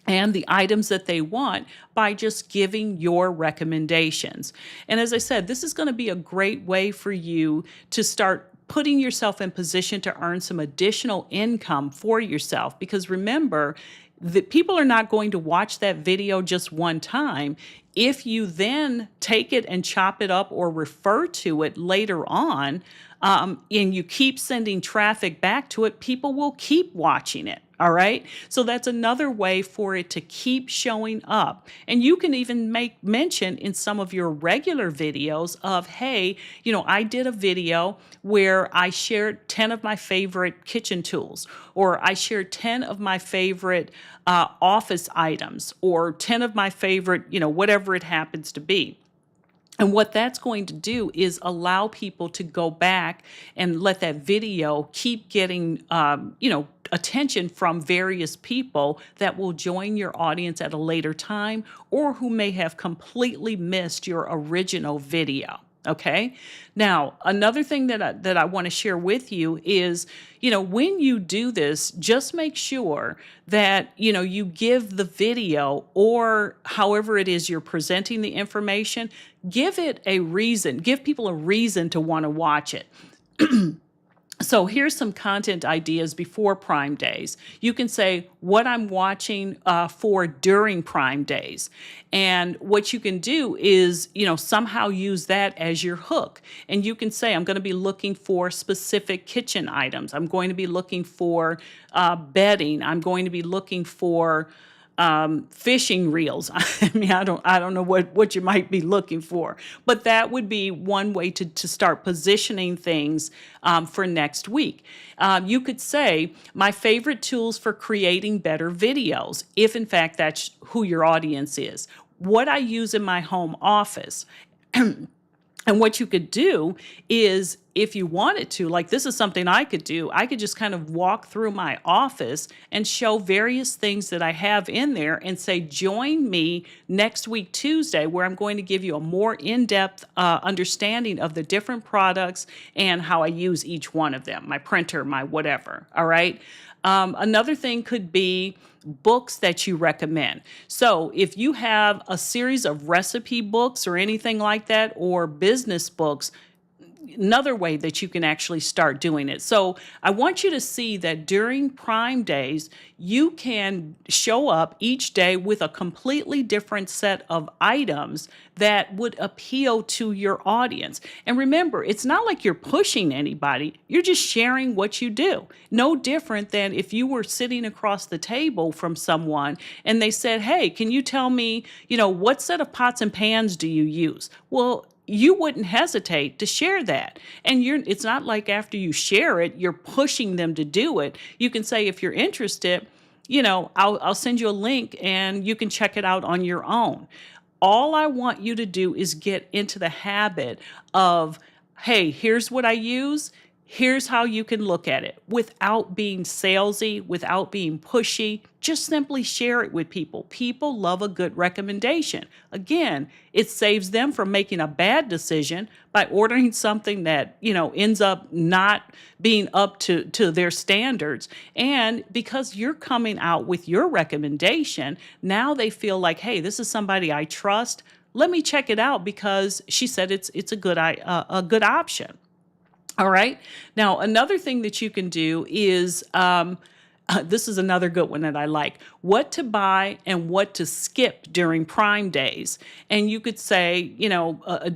and the items that they want by just giving your recommendations. And as I said, this is going to be a great way for you to start putting yourself in position to earn some additional income for yourself. Because remember, that people are not going to watch that video just one time. If you then take it and chop it up or refer to it later on, and you keep sending traffic back to it, people will keep watching it. All right. So that's another way for it to keep showing up. And you can even make mention in some of your regular videos of, hey, I did a video where I shared 10 of my favorite kitchen tools, or I shared 10 of my favorite office items, or 10 of my favorite, whatever it happens to be. And what that's going to do is allow people to go back and let that video keep getting, attention from various people that will join your audience at a later time or who may have completely missed your original video. Okay. Now, another thing that I want to share with you is, when you do this, just make sure that, you give the video or however it is you're presenting the information, give it a reason, give people a reason to want to watch it. So here's some content ideas before Prime Days. You can say what I'm watching for during Prime Days. And what you can do is, somehow use that as your hook. And you can say, I'm going to be looking for specific kitchen items. I'm going to be looking for bedding. I'm going to be looking for fishing reels. I mean, I don't know what you might be looking for, but that would be one way to start positioning things for next week. You could say, my favorite tools for creating better videos, if in fact that's who your audience is. What I use in my home office. And what you could do is, if you wanted to, like this is something I could do, I could just kind of walk through my office and show various things that I have in there and say, join me next week, Tuesday, where I'm going to give you a more in-depth understanding of the different products and how I use each one of them, my printer, my whatever. All right. Another thing could be books that you recommend. So if you have a series of recipe books or anything like that, or business books, another way that you can actually start doing it. So I want you to see that during Prime Days, you can show up each day with a completely different set of items that would appeal to your audience. And remember, it's not like you're pushing anybody. You're just sharing what you do. No different than if you were sitting across the table from someone and they said, hey, can you tell me, what set of pots and pans do you use? Well, you wouldn't hesitate to share that. And it's not like after you share it, you're pushing them to do it. You can say, if you're interested, I'll send you a link and you can check it out on your own. All I want you to do is get into the habit of, hey, here's what I use. Here's how you can look at it without being salesy, without being pushy. Just simply share it with people. People love a good recommendation. Again, it saves them from making a bad decision by ordering something that, ends up not being up to their standards. And because you're coming out with your recommendation, now they feel like, hey, this is somebody I trust. Let me check it out because she said it's a good option. All right. Now, another thing that you can do is this is another good one that I like, what to buy and what to skip during Prime Days. And you could say,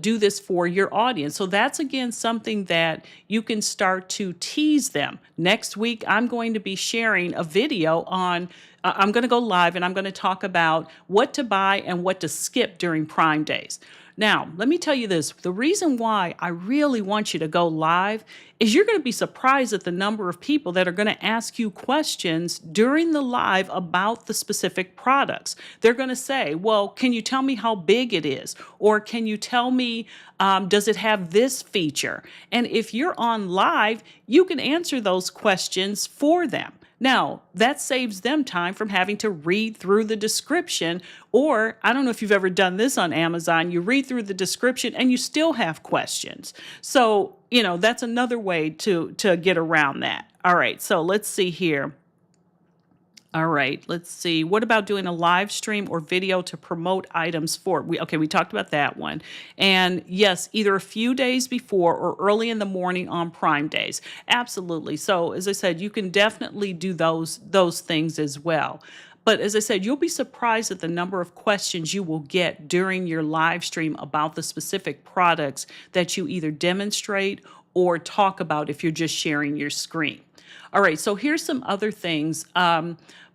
do this for your audience. So that's, again, something that you can start to tease them. Next week, I'm going to be sharing a video on I'm going to go live and I'm going to talk about what to buy and what to skip during Prime Days. Now, let me tell you this. The reason why I really want you to go live is you're going to be surprised at the number of people that are going to ask you questions during the live about the specific products. They're going to say, well, can you tell me how big it is? Or can you tell me, does it have this feature? And if you're on live, you can answer those questions for them. Now, that saves them time from having to read through the description, or I don't know if you've ever done this on Amazon, you read through the description and you still have questions. So, that's another way to get around that. All right, so let's see here. All right, let's see. What about doing a live stream or video to promote items for? We talked about that one. And yes, either a few days before or early in the morning on Prime Days. Absolutely. So as I said, you can definitely do those things as well. But as I said, you'll be surprised at the number of questions you will get during your live stream about the specific products that you either demonstrate or talk about if you're just sharing your screen. All right, so here's some other things.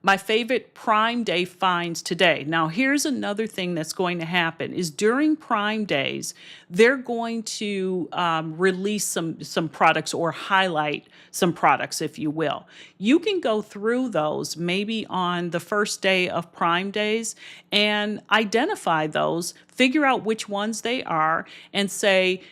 My favorite Prime Day finds today. Now, here's another thing that's going to happen is during Prime Days, they're going to release some products or highlight some products, if you will. You can go through those maybe on the first day of Prime Days and identify those, figure out which ones they are, and say,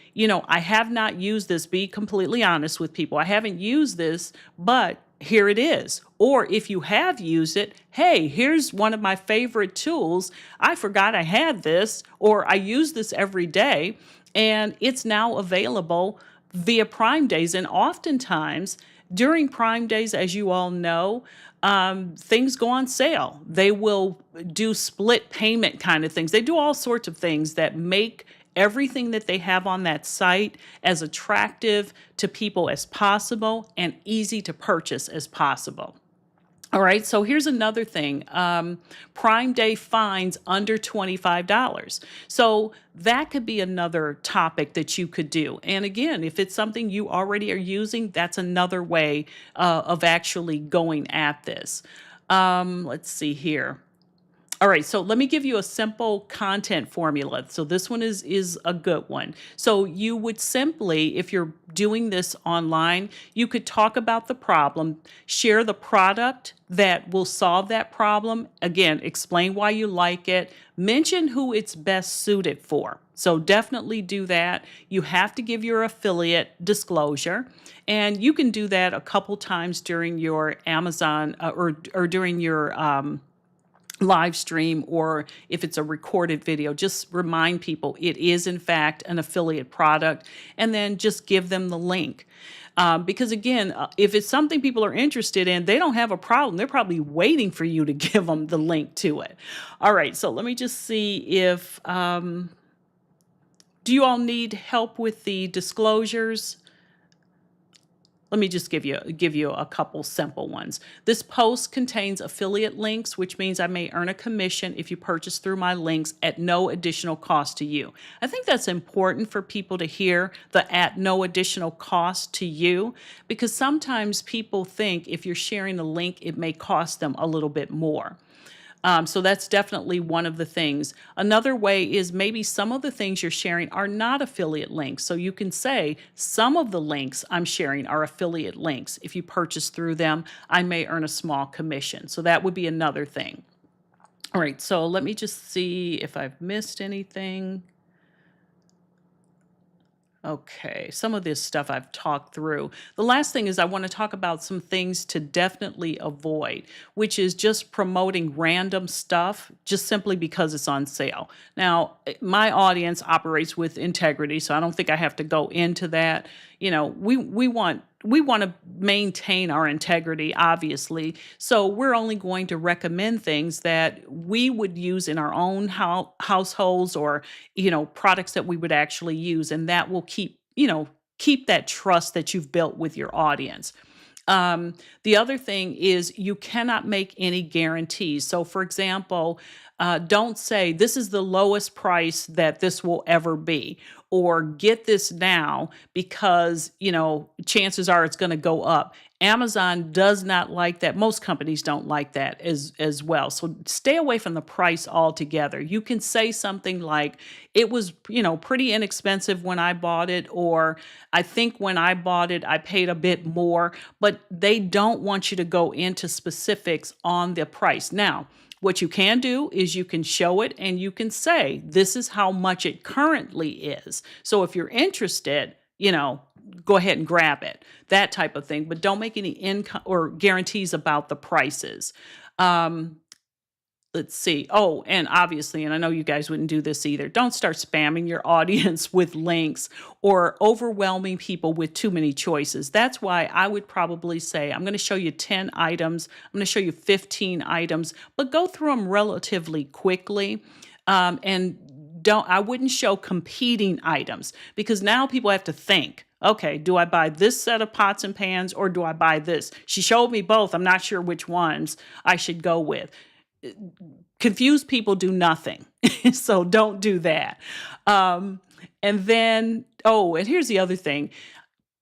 I have not used this. Be completely honest with people. I haven't used this, but here it is. Or if you have used it, hey, here's one of my favorite tools. I forgot I had this, or I use this every day, and it's now available via Prime Days. And oftentimes during Prime Days, as you all know, things go on sale. They will do split payment kind of things. They do all sorts of things that make everything that they have on that site as attractive to people as possible and easy to purchase as possible. All right, so here's another thing. Prime Day fines under $25. So that could be another topic that you could do. And again, if it's something you already are using, that's another way of actually going at this. Let's see here. All right, so let me give you a simple content formula. So this one is a good one. So you would simply, if you're doing this online, you could talk about the problem, share the product that will solve that problem. Again, explain why you like it, mention who it's best suited for. So definitely do that. You have to give your affiliate disclosure, and you can do that a couple times during your Amazon or during your live stream, or if it's a recorded video, just remind people it is in fact an affiliate product, and then just give them the link. Because again, if it's something people are interested in, they don't have a problem. They're probably waiting for you to give them the link to it. All right, so let me just see if, do you all need help with the disclosures? Let me just give you a couple simple ones. This post contains affiliate links, which means I may earn a commission if you purchase through my links at no additional cost to you. I think that's important for people to hear, the at no additional cost to you, because sometimes people think if you're sharing a link, it may cost them a little bit more. So that's definitely one of the things. Another way is maybe some of the things you're sharing are not affiliate links. So you can say some of the links I'm sharing are affiliate links. If you purchase through them, I may earn a small commission. So that would be another thing. All right, so let me just see if I've missed anything. Okay, some of this stuff I've talked through. The last thing is I want to talk about some things to definitely avoid, which is just promoting random stuff just simply because it's on sale. Now, my audience operates with integrity, so I don't think I have to go into that. We want to maintain our integrity, obviously. So we're only going to recommend things that we would use in our own households, or products that we would actually use, and that will keep that trust that you've built with your audience. The other thing is you cannot make any guarantees. So, for example, don't say this is the lowest price that this will ever be, or get this now because chances are it's going to go up. Amazon does not like that. Most companies don't like that as well. So stay away from the price altogether. You can say something like, it was pretty inexpensive when I bought it, or I think when I bought it I paid a bit more, but they don't want you to go into specifics on the price. Now, what you can do is you can show it and you can say, this is how much it currently is. So if you're interested, go ahead and grab it, that type of thing. But don't make any income or guarantees about the prices. Um, let's see. Oh, and obviously, and I know you guys wouldn't do this either, don't start spamming your audience with links or overwhelming people with too many choices. That's why I would probably say, I'm going to show you 10 items, I'm going to show you 15 items, but go through them relatively quickly. And I wouldn't show competing items, because now people have to think, okay, do I buy this set of pots and pans or do I buy this? She showed me both. I'm not sure which ones I should go with. Confused people do nothing. So don't do that. And then, oh, and here's the other thing.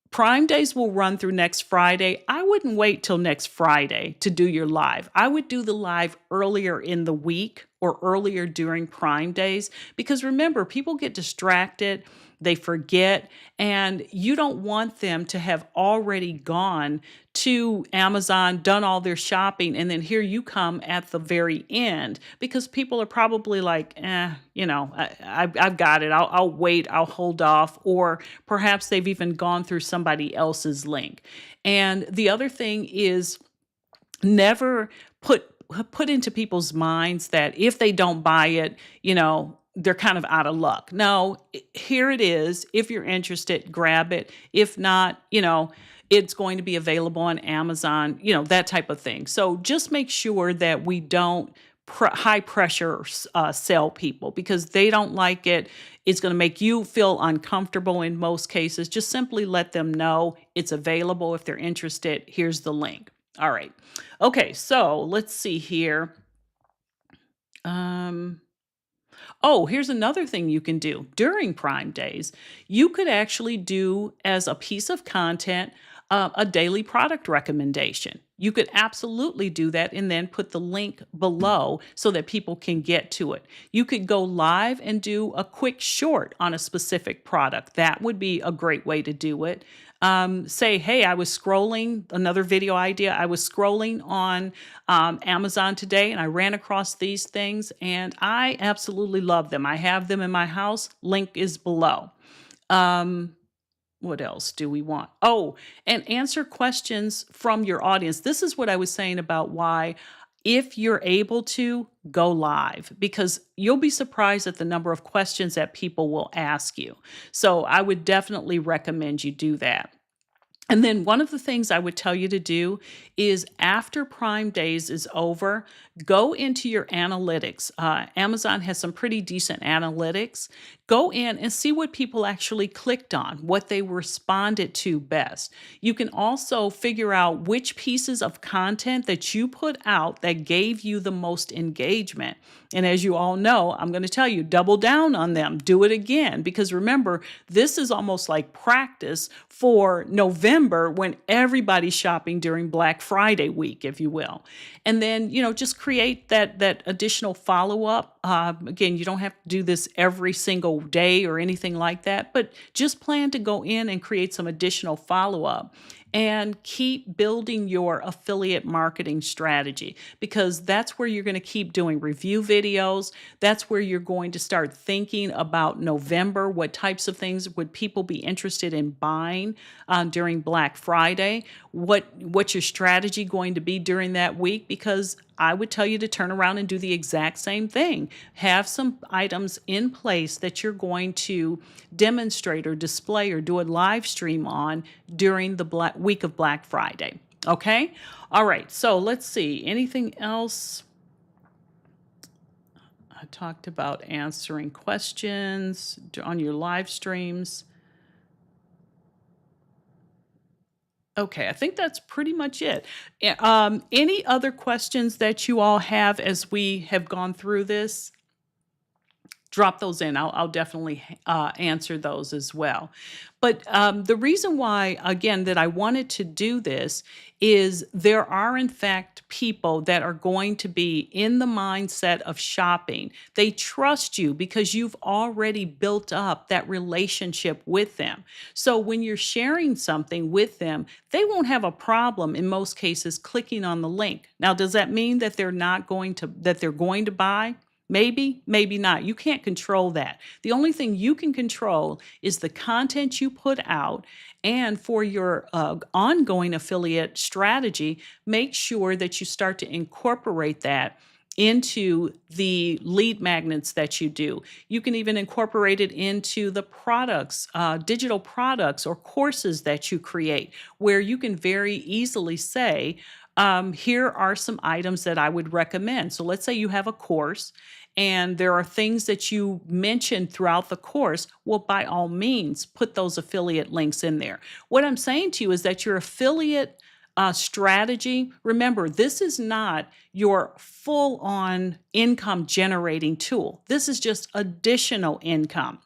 Prime Days will run through next Friday. I wouldn't wait till next Friday to do your live. I would do the live earlier in the week or earlier during Prime Days, because remember, people get distracted, they forget, and you don't want them to have already gone to Amazon, done all their shopping, and then here you come at the very end, because people are probably like, I've got it. I'll wait. I'll hold off. Or perhaps they've even gone through somebody else's link. And the other thing is, never put into people's minds that if they don't buy it, they're kind of out of luck. No, here it is. If you're interested, grab it. If not, it's going to be available on Amazon, that type of thing. So just make sure that we don't high pressure sell people, because they don't like it. It's going to make you feel uncomfortable in most cases. Just simply let them know it's available. If they're interested, here's the link. All right. Okay, so let's see here. Oh, here's another thing you can do during Prime Days. You could actually do, as a piece of content, a daily product recommendation. You could absolutely do that and then put the link below so that people can get to it. You could go live and do a quick short on a specific product. That would be a great way to do it. Say, hey, I was scrolling, another video idea. I was scrolling on Amazon today and I ran across these things and I absolutely love them. I have them in my house. Link is below. What else do we want? Oh, and answer questions from your audience. This is what I was saying about why, if you're able to, go live, because you'll be surprised at the number of questions that people will ask you. So I would definitely recommend you do that. And then one of the things I would tell you to do is, after Prime Days is over, go into your analytics. Amazon has some pretty decent analytics. Go in and see what people actually clicked on, what they responded to best. You can also figure out which pieces of content that you put out that gave you the most engagement. And as you all know, I'm going to tell you, double down on them, do it again, because remember, this is almost like practice for November, when everybody's shopping during Black Friday week, if you will. And then, just create that additional follow-up Again, you don't have to do this every single day or anything like that, but just plan to go in and create some additional follow up and keep building your affiliate marketing strategy, because that's where you're going to keep doing review videos. That's where you're going to start thinking about November. What types of things would people be interested in buying during Black Friday? What's your strategy going to be during that week? Because I would tell you to turn around and do the exact same thing. Have some items in place that you're going to demonstrate or display or do a live stream on during the week of Black Friday. Okay? All right. So let's see. Anything else? I talked about answering questions on your live streams. Okay, I think that's pretty much it. Any other questions that you all have as we have gone through this? Drop those in. I'll definitely answer those as well. But the reason why, again, that I wanted to do this is there are, in fact, people that are going to be in the mindset of shopping. They trust you because you've already built up that relationship with them. So when you're sharing something with them, they won't have a problem in most cases clicking on the link. Now, does that mean that they're going to buy? Maybe, maybe not. You can't control that. The only thing you can control is the content you put out. And for your ongoing affiliate strategy, make sure that you start to incorporate that into the lead magnets that you do. You can even incorporate it into the products, digital products or courses that you create, where you can very easily say, here are some items that I would recommend. So let's say you have a course and there are things that you mentioned throughout the course. Well, by all means, put those affiliate links in there. What I'm saying to you is that your affiliate strategy, remember, this is not your full on income generating tool. This is just additional income.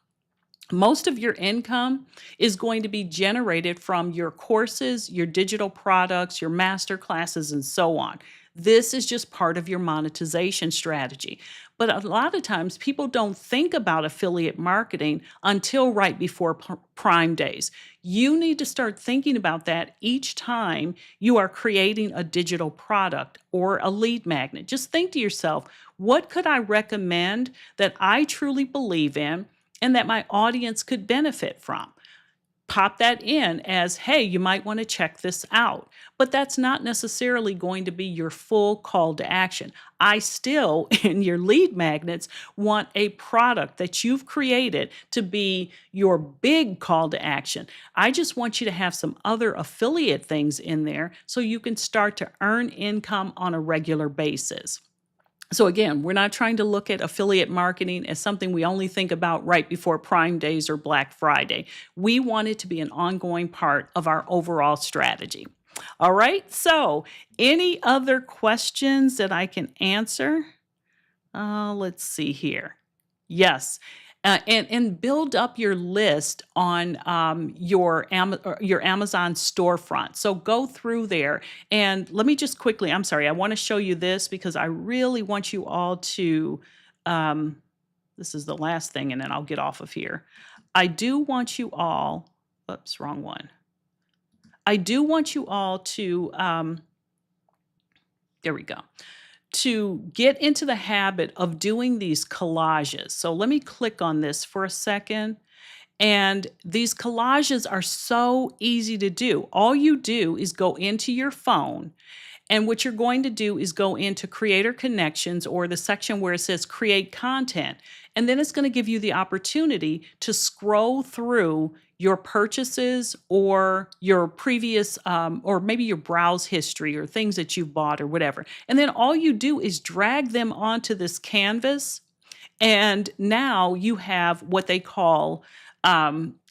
Most of your income is going to be generated from your courses, your digital products, your master classes, and so on. This is just part of your monetization strategy. But a lot of times people don't think about affiliate marketing until right before Prime Days. You need to start thinking about that each time you are creating a digital product or a lead magnet. Just think to yourself, what could I recommend that I truly believe in and that my audience could benefit from? Pop that in as, hey, you might want to check this out. But that's not necessarily going to be your full call to action. I still, in your lead magnets, want a product that you've created to be your big call to action. I just want you to have some other affiliate things in there so you can start to earn income on a regular basis. So again, we're not trying to look at affiliate marketing as something we only think about right before Prime Days or Black Friday. We want it to be an ongoing part of our overall strategy. All right, so any other questions that I can answer? Let's see here. Yes. And build up your list on your Amazon storefront. So go through there and let me just quickly. I'm sorry, I want to show you this because I really want you all to. Um, this is the last thing, and then I'll get off of here. I do want you all. Oops, wrong one. I do want you all to. There we go, to get into the habit of doing these collages. So let me click on this for a second. And these collages are so easy to do. All you do is go into your phone. And what you're going to do is go into Creator Connections or the section where it says Create Content. And then it's going to give you the opportunity to scroll through your purchases or your previous, or maybe your browse history or things that you've bought or whatever. And then all you do is drag them onto this canvas. And now you have what they call,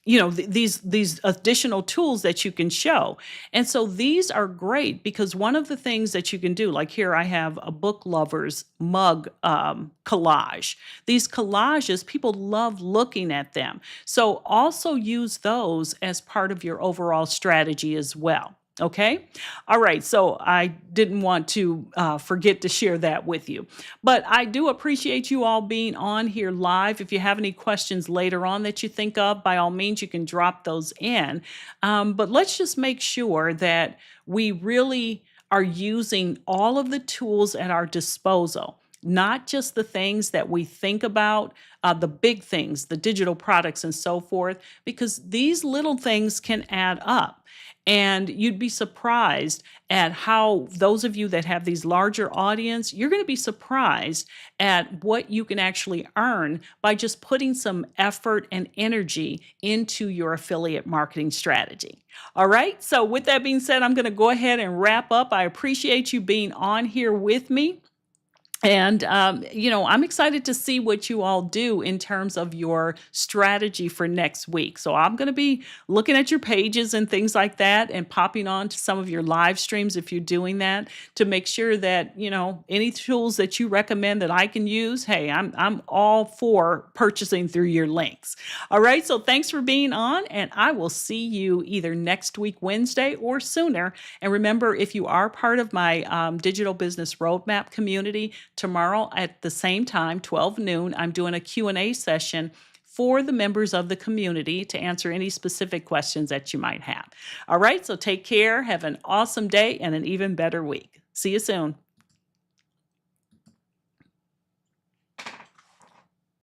these additional tools that you can show. And so these are great because one of the things that you can do, like here I have a book lovers mug collage. These collages, people love looking at them. So also use those as part of your overall strategy as well. Okay. All right. So I didn't want to forget to share that with you. But I do appreciate you all being on here live. If you have any questions later on that you think of, by all means, you can drop those in. But let's just make sure that we really are using all of the tools at our disposal. Not just the things that we think about, the big things, the digital products and so forth, because these little things can add up. And you'd be surprised at how those of you that have these larger audience, you're going to be surprised at what you can actually earn by just putting some effort and energy into your affiliate marketing strategy. All right. So, with that being said, I'm going to go ahead and wrap up. I appreciate you being on here with me. And, I'm excited to see what you all do in terms of your strategy for next week. So I'm going to be looking at your pages and things like that and popping on to some of your live streams if you're doing that to make sure that, any tools that you recommend that I can use, hey, I'm all for purchasing through your links. All right. So thanks for being on, and I will see you either next week, Wednesday, or sooner. And remember, if you are part of my digital business roadmap community, tomorrow at the same time, 12 noon, I'm doing a Q&A session for the members of the community to answer any specific questions that you might have. All right, so take care, have an awesome day, and an even better week. See you soon.